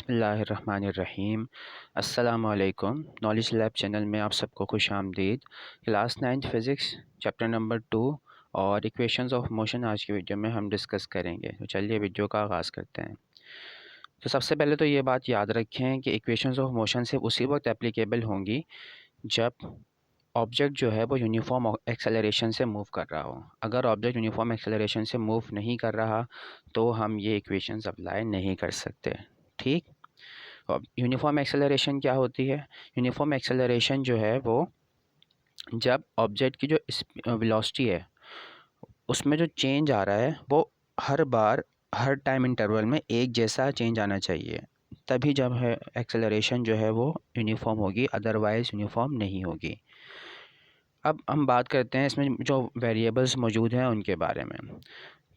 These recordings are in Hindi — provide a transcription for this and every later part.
बिस्मिल्लाहिर्रहमानिर्रहीम। अस्सलामुअलैकुम। नॉलेज लैब चैनल में आप सबको खुश आमदीद। Class 9th physics chapter number 2 और इक्वेशंस ऑफ मोशन आज की वीडियो में हम डिस्कस करेंगे। तो चलिए वीडियो का आगाज़ करते हैं। तो सबसे पहले तो ये बात याद रखें कि इक्वेशंस ऑफ मोशन सिर्फ उसी वक्त एप्लीकेबल होंगी जब ऑब्जेक्ट जो है वो यूनिफॉर्म एक्सेलरेशन से मूव कर रहा हो। अगर ऑब्जेक्ट यूनिफॉर्म एक्सेलरेशन से मूव नहीं कर रहा तो हम ये इक्वेशंस अप्लाई नहीं कर सकते। ठीक। अब यूनिफॉर्म एक्सेलरेशन क्या होती है? यूनिफॉर्म एक्सेलरेशन जो है वो जब ऑब्जेक्ट की जो वेलोसिटी है उसमें जो चेंज आ रहा है वो हर बार हर टाइम इंटरवल में एक जैसा चेंज आना चाहिए, तभी जब है एक्सेलरेशन जो है वो यूनिफॉर्म होगी, अदरवाइज़ यूनिफॉर्म नहीं होगी। अब हम बात करते हैं इसमें जो वेरिएबल्स मौजूद हैं उनके बारे में।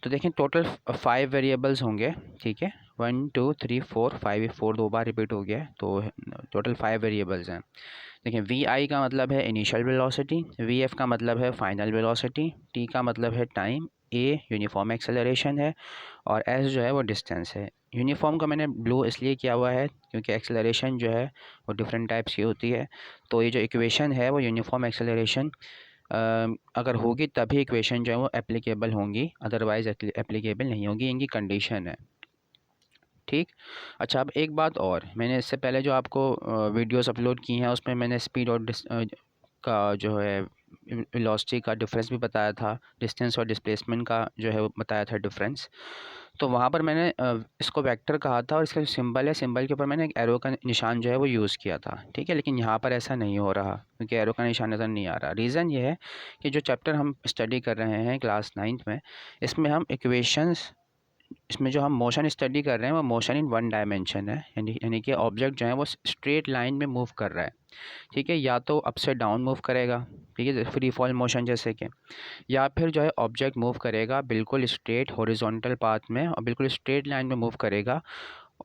तो देखें टोटल 5 वेरिएबल्स होंगे। ठीक है, 1 2 3 4 5, 4 दो बार रिपीट हो गया है, तो टोटल 5 वेरिएबल्स हैं। देखिए वी आई का मतलब है इनिशियल वेलोसिटी, वी एफ का मतलब है फाइनल वेलोसिटी, टी का मतलब है टाइम, ए यूनिफॉर्म एक्सेलरेशन है और एस जो है वो डिस्टेंस है। यूनिफॉर्म का मैंने ब्लू इसलिए किया हुआ है क्योंकि एक्सेलरेशन जो है वो डिफरेंट टाइप्स की होती है। तो ये जो इक्वेशन है वो यूनिफॉर्म एक्सेलरेशन अगर होगी तभी इक्वेशन जो है वो एप्लीकेबल होंगी, अदरवाइज़ एप्लीकेबल नहीं होगी, इनकी कंडीशन है। ठीक। अच्छा, अब एक बात और, मैंने इससे पहले जो आपको वीडियोस अपलोड की हैं उसमें मैंने स्पीड और का जो है वेलोसिटी का डिफरेंस भी बताया था, डिस्टेंस और डिस्प्लेसमेंट का जो है वो बताया था डिफरेंस। तो वहाँ पर मैंने इसको वेक्टर कहा था और इसका जो सिंबल है, सिंबल के ऊपर मैंने एक एरो का निशान जो है वो यूज़ किया था। ठीक है, लेकिन यहाँ पर ऐसा नहीं हो रहा क्योंकि एरो का निशान नज़र नहीं आ रहा। रीज़न ये है कि जो चैप्टर हम स्टडी कर रहे हैं क्लास 9th में, इसमें हम इक्वेशंस, इसमें जो हम मोशन स्टडी कर रहे हैं वो मोशन इन वन डायमेंशन है, यानी कि ऑब्जेक्ट जो है वो स्ट्रेट लाइन में मूव कर रहा है। ठीक है, या तो अप से डाउन मूव करेगा, ठीक है, फ्री फॉल मोशन जैसे कि, या फिर जो है ऑब्जेक्ट मूव करेगा बिल्कुल स्ट्रेट हॉरिजॉन्टल पाथ में और बिल्कुल स्ट्रेट लाइन में मूव करेगा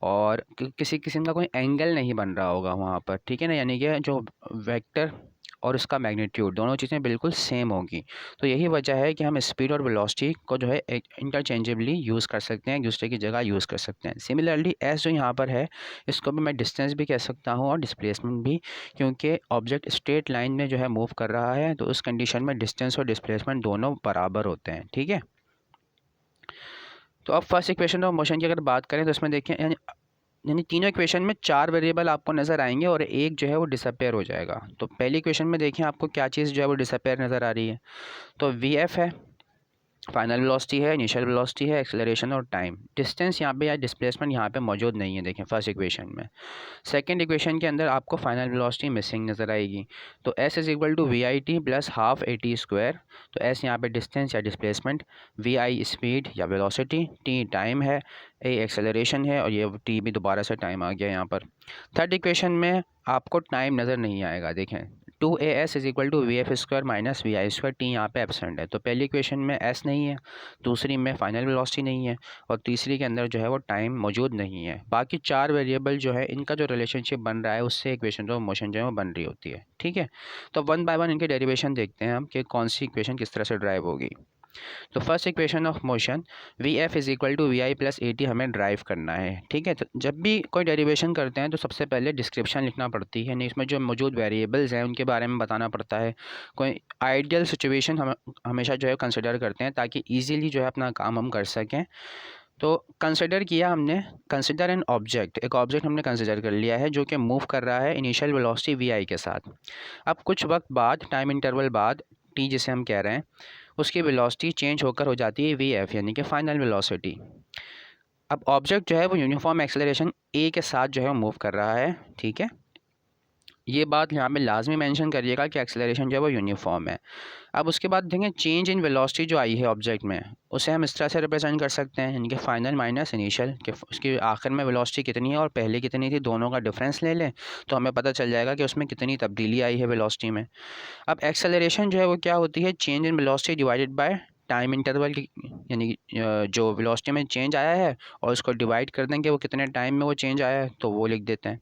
और किसी किस्म का कोई एंगल नहीं बन रहा होगा वहाँ पर। ठीक है ना, यानी कि जो वेक्टर और उसका मैग्नीट्यूड दोनों चीज़ें बिल्कुल सेम होंगी। तो यही वजह है कि हम स्पीड और वेलोसिटी को जो है इंटरचेंजेबली यूज़ कर सकते हैं, एक दूसरे की जगह यूज़ कर सकते हैं। सिमिलरली एस जो यहाँ पर है इसको भी मैं डिस्टेंस भी कह सकता हूँ और डिस्प्लेसमेंट भी, क्योंकि ऑब्जेक्ट स्ट्रेट लाइन में जो है मूव कर रहा है तो उस कंडीशन में डिस्टेंस और डिस्प्लेसमेंट दोनों बराबर होते हैं। ठीक है, तो अब फर्स्ट इक्वेशन ऑफ मोशन की अगर बात करें तो इसमें देखें यानी तीनों इक्वेशन में 4 वेरिएबल आपको नज़र आएंगे और एक जो है वो डिसअपेयर हो जाएगा। तो पहली इक्वेशन में देखें आपको क्या चीज़ जो है वो डिसअपेयर नज़र आ रही है। तो वी एफ है, फाइनल वेलोसिटी है, इनिशियल वेलोसिटी है, एक्सेलरेशन और टाइम। डिस्टेंस यहाँ पे या डिस्प्लेसमेंट यहाँ पे मौजूद नहीं है, देखें फर्स्ट इक्वेशन में। सेकंड इक्वेशन के अंदर आपको फाइनल वेलोसिटी मिसिंग नज़र आएगी। तो S is equal to we I T plus half A T square. तो एस यहाँ पे डिस्टेंस या डिस्प्लेसमेंट, वी आई स्पीड या वेलोसिटी, टी टाइम है, ए एक्सेलरेशन है और ये टी भी दोबारा से टाइम आ गया यहाँ पर। थर्ड इक्वेशन में आपको टाइम नज़र नहीं आएगा, देखें 2as is equal to V F square minus we I square, T यहाँ पे एब्सेंट है। तो पहली इक्वेशन में s नहीं है, दूसरी में फाइनल वेलोसिटी नहीं है और तीसरी के अंदर जो है वो टाइम मौजूद नहीं है। बाकी 4 वेरिएबल जो है इनका जो रिलेशनशिप बन रहा है उससे इक्वेशन ऑफ मोशन जो है वो बन रही होती है। ठीक है, तो वन बाय वन इनके डेरिवेशन देखते हैं हम कि कौन सी इक्वेशन किस तरह से ड्राइव होगी। तो first equation of motion V F is equal to we I plus A T हमें ड्राइव करना है। ठीक है, तो जब भी कोई डेरिवेशन करते हैं तो सबसे पहले डिस्क्रिप्शन लिखना पड़ती है, नहीं इसमें जो मौजूद वेरिएबल्स हैं उनके बारे में बताना पड़ता है। कोई आइडियल सिचुएशन हम हमेशा जो है कंसिडर करते हैं ताकि ईजीली जो है अपना काम हम कर सकें। तो कंसिडर किया हमने, कंसिडर एन ऑब्जेक्ट, एक ऑब्जेक्ट हमने कंसिडर कर लिया है जो कि मूव कर रहा है इनिशियल वेलोसिटी वी आई के साथ। अब कुछ वक्त बाद, टाइम इंटरवल बाद, टी जिसे हम कह रहे हैं, उसकी वेलोसिटी चेंज होकर हो जाती है वी एफ यानी कि फाइनल वेलोसिटी। अब ऑब्जेक्ट जो है वो यूनिफॉर्म एक्सेलरेशन ए के साथ जो है मूव कर रहा है। ठीक है, ये बात यहाँ पे लाजमी मेंशन करिएगा कि एक्सेलरेशन जो है वो यूनिफॉर्म है। अब उसके बाद देखें चेंज इन वेलोसिटी जो आई है ऑब्जेक्ट में, उसे हम इस तरह से रिप्रेजेंट कर सकते हैं, यानी कि फाइनल माइनस इनिशियल, कि उसकी आखिर में वेलोसिटी कितनी है और पहले कितनी थी, दोनों का डिफरेंस ले लें तो हमें पता चल जाएगा कि उसमें कितनी तब्दीली आई है वेलोसिटी में। अब एक्सेलरेशन जो है वो क्या होती है, change in velocity divided by time interval की, यानी जो वेलोसिटी में चेंज आया है और उसको डिवाइड कर देंगे वो कितने टाइम में वो चेंज आया है तो वो लिख देते हैं।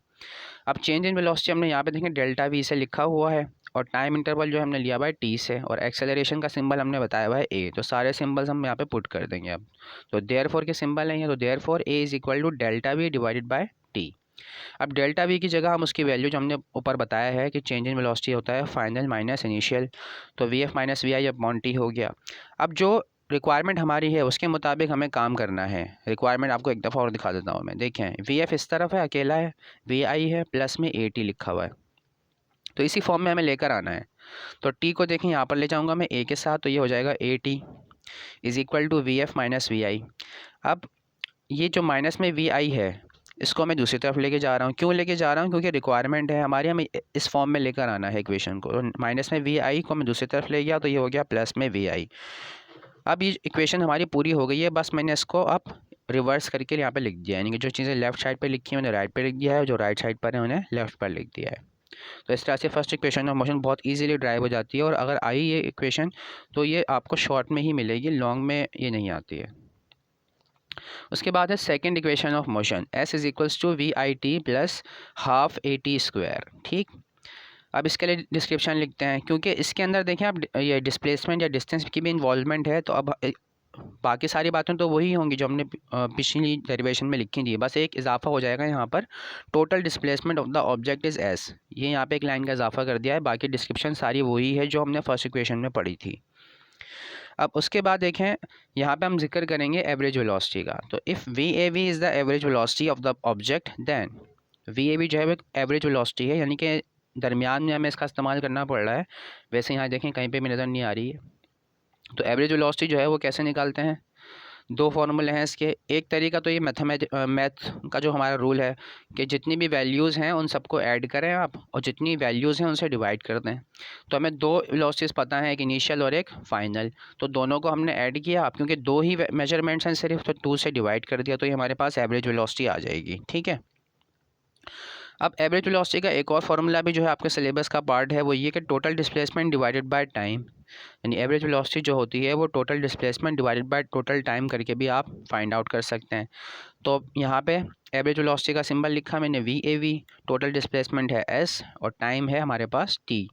अब चेंज इन वेलोसिटी हमने यहाँ पे देखें डेल्टा वी से लिखा हुआ है और टाइम इंटरवल जो हमने लिया हुआ है टी से और एक्सेलरेशन का सिंबल हमने बताया हुआ है ए। तो सारे सिंबल्स हम यहाँ पे पुट कर देंगे अब। तो देयरफॉर के सिंबल है, तो therefore A is equal to delta V divided by T. अब डेल्टा वी की जगह हम उसकी वैल्यू जो हमने ऊपर बताया है कि चेंज इन वेलोसिटी होता है फाइनल माइनस इनिशियल, तो v F minus we I upon t हो गया। अब जो रिक्वायरमेंट हमारी है उसके मुताबिक हमें काम करना है। रिक्वायरमेंट आपको एक दफ़ा और दिखा देता हूँ मैं। देखें, वी एफ इस तरफ है, अकेला है, वी आई है, प्लस में ए टी लिखा हुआ है, तो इसी फॉर्म में हमें लेकर आना है। तो टी को देखें यहाँ पर ले जाऊँगा मैं ए के साथ, तो ये हो जाएगा A T is equal to V F minus we I. अब ये जो माइनस में वी आई है इसको मैं दूसरी तरफ लेके जा रहा हूँ। क्यों लेके जा रहा हूँ? क्योंकि रिक्वायरमेंट है हमारी, हमें इस फॉर्म में लेकर आना है इक्वेशन को। माइनस में वी आई को मैं दूसरी तरफ ले गया तो ये हो गया प्लस में वी आई। अब ये इक्वेशन हमारी पूरी हो गई है, बस मैंने इसको अब रिवर्स करके यहाँ पे लिख दिया है, यानी कि जो चीज़ें लेफ्ट साइड पे लिखी हैं उन्हें राइट पे लिख दिया है, जो राइट साइड पर है उन्हें लेफ्ट पर लिख दिया है। तो इस तरह से फर्स्ट इक्वेशन ऑफ मोशन बहुत इजीली ड्राइव हो जाती है, और अगर आई ये इक्वेशन तो ये आपको शॉर्ट में ही मिलेगी, लॉन्ग में ये नहीं आती है। उसके बाद है second equation of motion, s is equals to we I T plus half A T square. ठीक, अब इसके लिए डिस्क्रिप्शन लिखते हैं, क्योंकि इसके अंदर देखें आप ये डिस्प्लेसमेंट या डिस्टेंस की भी इन्वॉल्वमेंट है, तो अब बाकी सारी बातें तो वही होंगी जो हमने पिछली डेरिवेशन में लिखी थी, बस एक इजाफा हो जाएगा यहाँ पर, total displacement of the object is S. ये यहाँ पे एक लाइन का इजाफा कर दिया है, बाकी डिस्क्रिप्शन सारी वही है जो हमने फर्स्ट इक्वेशन में पढ़ी थी। अब उसके बाद देखें, यहाँ पे हम जिक्र करेंगे एवरेज वेलोसिटी का। तो if v a v is the average velocity of the object, then v a v जो है वो एवरेज वेलोसिटी है, यानी कि दरमियान में हमें इसका इस्तेमाल करना पड़ रहा है। वैसे यहाँ देखें कहीं पे भी नज़र नहीं आ रही है। तो एवरेज वेलोसिटी जो है वो कैसे निकालते हैं? दो फार्मूले हैं इसके। एक तरीका तो ये मैथ का जो हमारा रूल है कि जितनी भी वैल्यूज़ हैं उन सबको ऐड करें आप, और जितनी वैल्यूज़ हैं उनसे डिवाइड कर दें। तो हमें दो वेलोसिटीज़ पता है, एक इनिशियल और एक फाइनल, तो दोनों को हमने ऐड किया। आप क्योंकि दो ही मेजरमेंट्स हैं सिर्फ, तो 2 से डिवाइड कर दिया, तो ये हमारे पास एवरेज वेलोसिटी आ जाएगी। ठीक है, अब एवरेज वेलोसिटी का एक और फार्मूला भी जो है आपके सिलेबस का पार्ट है, वो ये कि total displacement divided by time, यानी एवरेज वेलोसिटी जो होती है वो total displacement divided by total time करके भी आप फाइंड आउट कर सकते हैं। तो यहाँ पे एवरेज वेलोसिटी का सिंबल लिखा मैंने we a we, total displacement है एस, और टाइम है हमारे पास टी।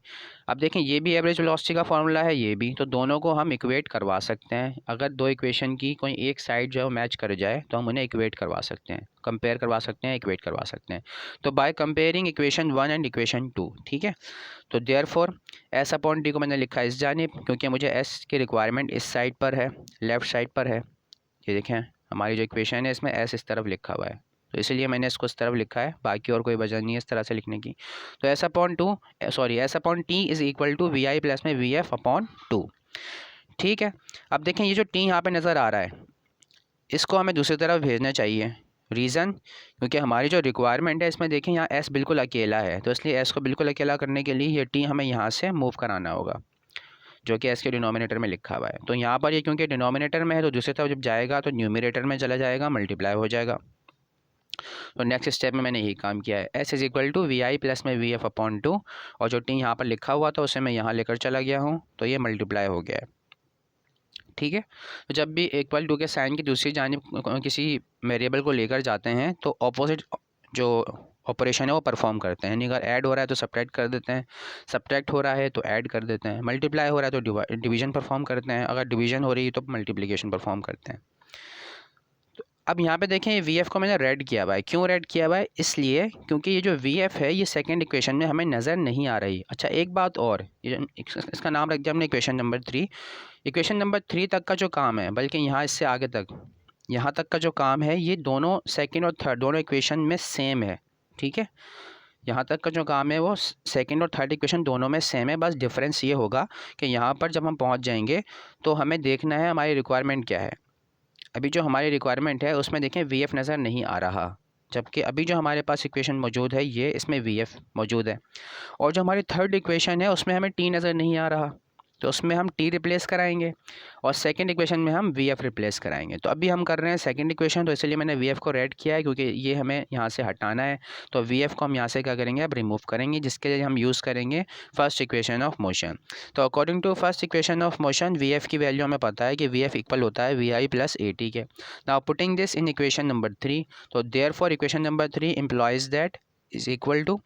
अब देखें ये भी एवरेज वेलोसिटी का फार्मूला है, ये भी, तो दोनों को हम इक्वेट करवा सकते हैं। अगर दो इक्वेशन की कोई एक साइड जो है मैच कर जाए तो हम उन्हें इक्वेट करवा सकते हैं, कंपेयर करवा सकते हैं, इक्वेट करवा सकते हैं। तो by comparing equation 1 and equation 2। ठीक है, तो देयरफॉर एस अपॉन टी को मैंने लिखा इस जानिब, क्योंकि मुझे एस की रिक्वायरमेंट इस साइड पर है, लेफ़्ट साइड पर है। ये देखें हमारी जो इक्वेशन है इसमें एस इस तरफ लिखा हुआ है, तो इसलिए मैंने इसको इस तरफ लिखा है, बाकी और कोई वजह नहीं है इस तरह से लिखने की। तो s upon t is equal to we I plus में वी एफ अपॉन 2। ठीक है, अब देखें ये जो टी यहाँ पे नज़र आ रहा है इसको हमें दूसरी तरफ भेजना चाहिए। रीज़न, क्योंकि हमारी जो रिक्वायरमेंट है इसमें देखें यहाँ एस बिल्कुल अकेला है, तो इसलिए एस को बिल्कुल अकेला करने के लिए ये टी हमें यहाँ से मूव कराना होगा, जो कि एस के डिनोमिनेटर में लिखा हुआ है। तो यहाँ पर ये क्योंकि डिनोमिनेटर में है तो दूसरी तरफ जब जाएगा तो न्यूमिनेटर में चला जाएगा, मल्टीप्लाई हो जाएगा। तो नेक्स्ट स्टेप में मैंने यही काम किया है, s is equal to we I plus में वी एफ अपॉन 2, और जो टी यहाँ पर लिखा हुआ था उसे मैं यहाँ लेकर चला गया हूँ, तो ये मल्टीप्लाई हो गया है। ठीक है, तो जब भी इक्वल टू के साइन की दूसरी जानिब किसी वेरिएबल को लेकर जाते हैं तो ऑपोजिट जो ऑपरेशन है वो परफॉर्म करते हैं, यानी अगर ऐड हो रहा है तो सब्ट्रैक्ट कर देते हैं, सब्ट्रैक्ट हो रहा है तो ऐड कर देते हैं, मल्टीप्लाई हो रहा है तो डिवीजन परफॉर्म करते हैं, अगर डिवीजन हो रही है तो मल्टीप्लिकेशन परफॉर्म करते हैं। तो अब यहाँ पे देखें वी एफ को मैंने रेड किया हुआ है। क्यों रेड किया हुआ है? इसलिए क्योंकि ये जो वी एफ है ये सेकंड इक्वेशन में हमें नज़र नहीं आ रही। अच्छा एक बात और, ये इसका नाम रख दिया हमने इक्वेशन नंबर 3। इक्वेशन नंबर 3 तक का जो काम है, बल्कि यहाँ इससे आगे तक, यहाँ तक का जो काम है ये दोनों सेकंड और थर्ड दोनों इक्वेशन में सेम है। ठीक है, यहाँ तक का जो काम है वो सेकंड और थर्ड इक्वेशन दोनों में सेम है, बस डिफरेंस ये होगा कि यहाँ पर जब हम पहुँच जाएंगे तो हमें देखना है हमारी रिक्वायरमेंट क्या है। अभी जो हमारी रिक्वायरमेंट है उसमें देखें वी एफ नज़र नहीं आ रहा, जबकि अभी जो हमारे पास इक्वेशन मौजूद है ये इसमें वी एफ मौजूद है, और जो हमारी थर्ड इक्वेशन है उसमें हमें टी नज़र नहीं आ रहा, तो उसमें हम टी रिप्लेस कराएंगे, और सेकंड इक्वेशन में हम वी एफ रिप्लेस कराएंगे। तो अभी हम कर रहे हैं सेकंड इक्वेशन, तो इसलिए मैंने वी एफ को रेड किया है क्योंकि ये हमें यहाँ से हटाना है। तो वी एफ को हम यहाँ से क्या करेंगे, अब रिमूव करेंगे, जिसके लिए हम यूज़ करेंगे फर्स्ट इक्वेशन ऑफ मोशन। तो according to first equation of motion V F की वैल्यू हमें पता है कि वी एफ इक्वल होता है V I plus A T के। Now putting this in equation number 3, तो therefore equation number 3 implies that is equal to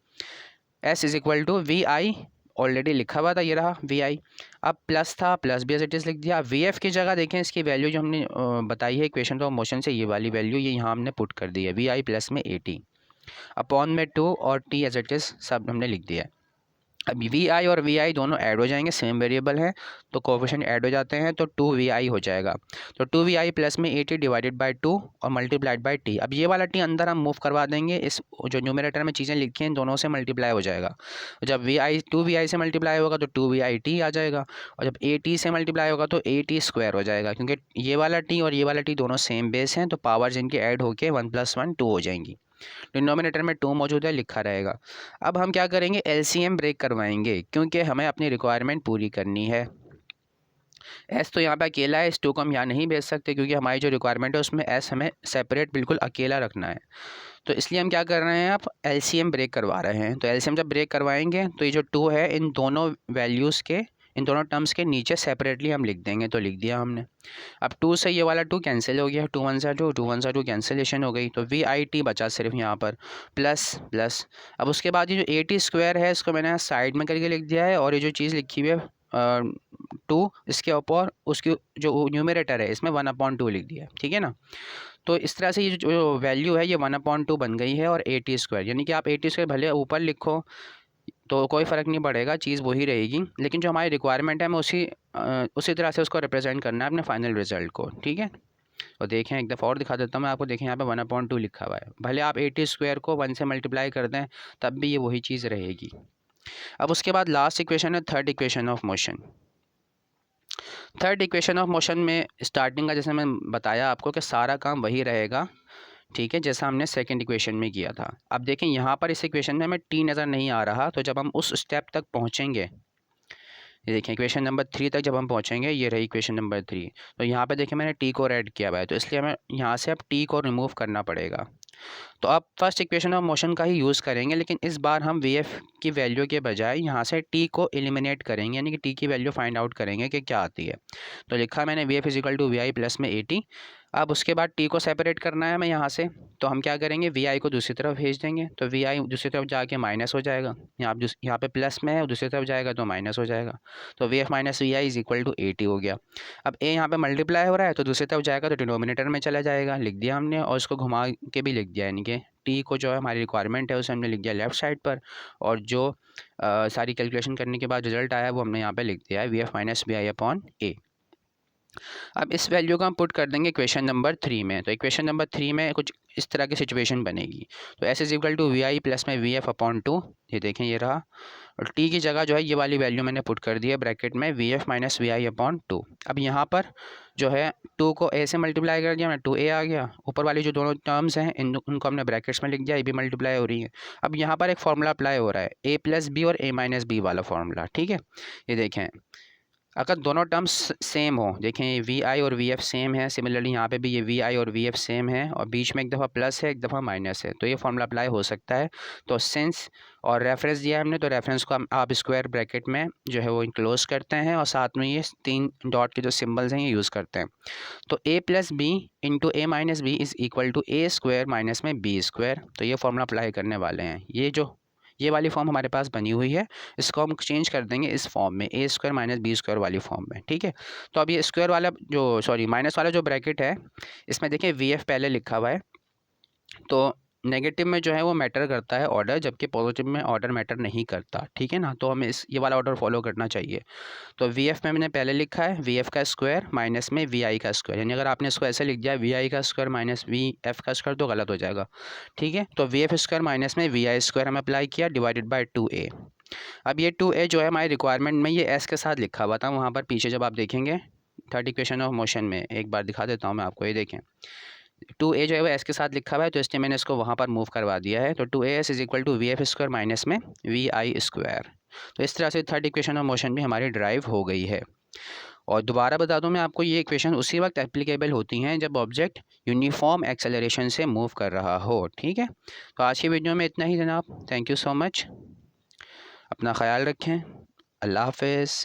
S is equal to we I, already लिखा हुआ था ये रहा वी आई, अब प्लस था प्लस भी एज इट इज़ लिख दिया। वी एफ की जगह देखें इसकी वैल्यू जो हमने बताई है इक्वेशन ऑफ मोशन से, ये वाली वैल्यू ये यहाँ हमने पुट कर दी है वी आई प्लस में ए टी। अपॉन में 2 और टी एज इट इज़ सब हमने लिख दिया है। अब वी आई और वी आई दोनों ऐड हो जाएंगे, सेम वेरिएबल है तो कोएफिशिएंट ऐड हो जाते हैं, तो 2vi हो जाएगा। तो 2vi प्लस में 80 डिवाइडेड बाय 2 और मल्टीप्लाइड बाय टी। अब ये वाला टी अंदर हम मूव करवा देंगे, इस जो न्यूमरेटर में चीज़ें लिखी हैं इन दोनों से मल्टीप्लाई हो जाएगा। जब टू वी आई से मल्टीप्लाई होगा तो 2vi आ जाएगा, और जब ए टी से मल्टीप्लाई होगा तो ए टी स्क्वायर हो जाएगा, क्योंकि ये वाला टी और ये वाला टी दोनों सेम बेस हैं, तो पावर जिनकी ऐड होकर 1 + 1 2 हो जाएंगी। डिनोमिनेटर में 2 मौजूद है, लिखा रहेगा। अब हम क्या करेंगे, एलसीएम ब्रेक करवाएंगे, क्योंकि हमें अपनी रिक्वायरमेंट पूरी करनी है। एस तो यहाँ पे अकेला है, इस 2 को हम यहाँ नहीं भेज सकते, क्योंकि हमारी जो रिक्वायरमेंट है उसमें एस हमें सेपरेट बिल्कुल अकेला रखना है। तो इसलिए हम क्या कर रहे हैं, आप एलसीएम ब्रेक करवा रहे हैं। तो एलसीएम जब ब्रेक करवाएंगे तो ये जो 2 है इन दोनों वैल्यूज़ के, इन दोनों टर्म्स के नीचे सेपरेटली हम लिख देंगे। तो लिख दिया हमने। अब 2 से ये वाला 2 कैंसिल हो गया, 2 × 1 = 2, 2 × 1 = 2 कैंसिलेशन हो गई, तो वी आई टी बचा सिर्फ यहाँ पर, प्लस प्लस। अब उसके बाद ये जो ए टी स्क्वायर है इसको मैंने साइड में करके लिख दिया है, और ये जो चीज़ लिखी हुई है 2 इसके ऊपर उसकी जो न्यूमरेटर है इसमें 1/2 लिख दिया है, ठीक है ना। तो इस तरह से ये जो वैल्यू है ये 1/2 बन गई है, और ए टी स्क्वायर, यानी कि आप ए टी स्क्वायर भले ऊपर लिखो तो कोई फ़र्क नहीं पड़ेगा, चीज़ वही रहेगी, लेकिन जो हमारी रिक्वायरमेंट है हमें उसी तरह से उसको रिप्रेजेंट करना है अपने फाइनल रिजल्ट को, ठीक है। और देखें एक दफ़ा और दिखा देता हूँ मैं आपको, देखें यहाँ पे 1/2 लिखा हुआ है, भले आप 80 स्क्वायर को 1 से मल्टीप्लाई कर दें तब भी ये वही चीज़ रहेगी। अब उसके बाद लास्ट इक्वेशन है third equation of motion. Third equation of motion में स्टार्टिंग का जैसे मैं बताया आपको कि सारा काम वही रहेगा, ठीक है, जैसा हमने सेकंड इक्वेशन में किया था। अब देखें यहाँ पर इस इक्वेशन में हमें टी नज़र नहीं आ रहा, तो जब हम उस स्टेप तक पहुँचेंगे, ये देखें इक्वेशन नंबर 3 तक जब हम पहुँचेंगे, ये रही इक्वेशन नंबर 3, तो यहाँ पे देखें मैंने टी को ऐड किया हुआ है, तो इसलिए हमें यहाँ से अब टी को रिमूव करना पड़ेगा। तो अब फर्स्ट इक्वेशन ऑफ मोशन का ही यूज़ करेंगे, लेकिन इस बार हम वी एफ की वैल्यू के बजाय यहाँ से टी को एलिमिनेट करेंगे, यानी कि टी की वैल्यू फाइंड आउट करेंगे कि क्या आती है। तो लिखा मैंने वी एफ = वी आई प्लस में ए टी। अब उसके बाद टी को सेपरेट करना है हमें यहाँ से, तो हम क्या करेंगे, वी आई को दूसरी तरफ भेज देंगे, तो वी आई दूसरी तरफ जाके माइनस हो जाएगा, यहाँ पे प्लस में है, दूसरी तरफ जाएगा तो माइनस हो जाएगा, तो v F minus we i = a t हो गया। अब ए यहाँ पे मल्टीप्लाई हो रहा है तो दूसरी तरफ जाएगा तो डिनोमिनेटर में चला जाएगा, लिख दिया हमने, और इसको घुमा के भी लिख दिया, यानी कि टी को जो है हमारी रिक्वायरमेंट है उसे हमने लिख दिया लेफ़्ट साइड पर, और जो सारी कैलकुलेशन करने के बाद रिजल्ट आया वो हमने यहाँ पे लिख दिया है V F minus we I upon A. अब इस वैल्यू को हम पुट कर देंगे इक्वेशन नंबर 3 में, तो इक्वेशन नंबर 3 में कुछ इस तरह की सिचुएशन बनेगी। तो एस = वी आई प्लस में वी एफ अपॉन 2, ये देखें ये रहा, और टी की जगह जो है ये वाली वैल्यू मैंने पुट कर दी है ब्रैकेट में v F minus we I upon 2। अब यहाँ पर जो है 2 को ए से मल्टीप्लाई कर दिया मैं, 2a आ गया, ऊपर वाली जो दोनों टर्म्स हैं उनको हमने ब्रैकेट्स में लिख दिया, ये भी मल्टीप्लाई हो रही है। अब यहाँ पर एक फार्मूला अप्लाई हो रहा है a + b और a - b वाला फार्मूला, ठीक है। ये देखें अगर दोनों टर्म्स सेम हो, देखें वी आई और वी एफ सेम है, सिमिलरली यहाँ पे भी ये वी आई और वी एफ सेम है, और बीच में एक दफ़ा प्लस है एक दफ़ा माइनस है, तो ये फार्मूला अप्लाई हो सकता है। तो सिंस और रेफरेंस दिया है हमने, तो रेफरेंस को आप स्क्वायर ब्रैकेट में जो है वो इनक्लोज करते हैं, और साथ में ये 3 डॉट के जो सिम्बल्स हैं ये यूज़ करते हैं। तो a + b × a - b = a² minus में b², तो ये फार्मूला अप्लाई करने वाले हैं। ये वाली फॉर्म हमारे पास बनी हुई है, इसको हम चेंज कर देंगे इस फॉर्म में a² माइनस b² वाली फॉर्म में, ठीक है। तो अब ये स्क्वायर वाला माइनस वाला जो ब्रैकेट है इसमें देखिए वी एफ पहले लिखा हुआ है, तो नेगेटिव में जो है वो मैटर करता है ऑर्डर, जबकि पॉजिटिव में ऑर्डर मैटर नहीं करता, ठीक है ना। तो हमें ये वाला ऑर्डर फॉलो करना चाहिए। तो वी एफ में मैंने पहले लिखा है वी एफ का स्क्वायर माइनस में वी आई का स्क्वायर, यानी अगर आपने इसको ऐसे लिख दिया वी आई का स्क्वायर माइनस वी एफ का स्क्वायर तो गलत हो जाएगा, ठीक है। तो वी एफ स्क्वायर माइनस में वी आई स्क्वायर हमें अप्लाई किया डिवाइडेड बाई 2a। अब ये 2a जो है हमारी रिक्वायरमेंट में ये एस के साथ लिखा हुआ था, वहाँ पर पीछे जब आप देखेंगे थर्ड इक्वेशन ऑफ मोशन में, एक बार दिखा देता हूँ मैं आपको, ये देखें 2a जो है वो एस के साथ लिखा हुआ है, तो इसलिए मैंने इसको वहाँ पर मूव करवा दिया है। तो 2as = we F square minus में वी आई स्क्वायर। तो इस तरह से थर्ड इक्वेशन ऑफ मोशन भी हमारी ड्राइव हो गई है। और दोबारा बता दूं मैं आपको, ये इक्वेशन उसी वक्त एप्लीकेबल होती हैं जब ऑब्जेक्ट यूनिफॉर्म एक्सेलरेशन से मूव कर रहा हो, ठीक है। तो आज की वीडियो में इतना ही जनाब, थैंक यू सो मच, अपना ख्याल रखें, अल्लाह हाफ़िज़।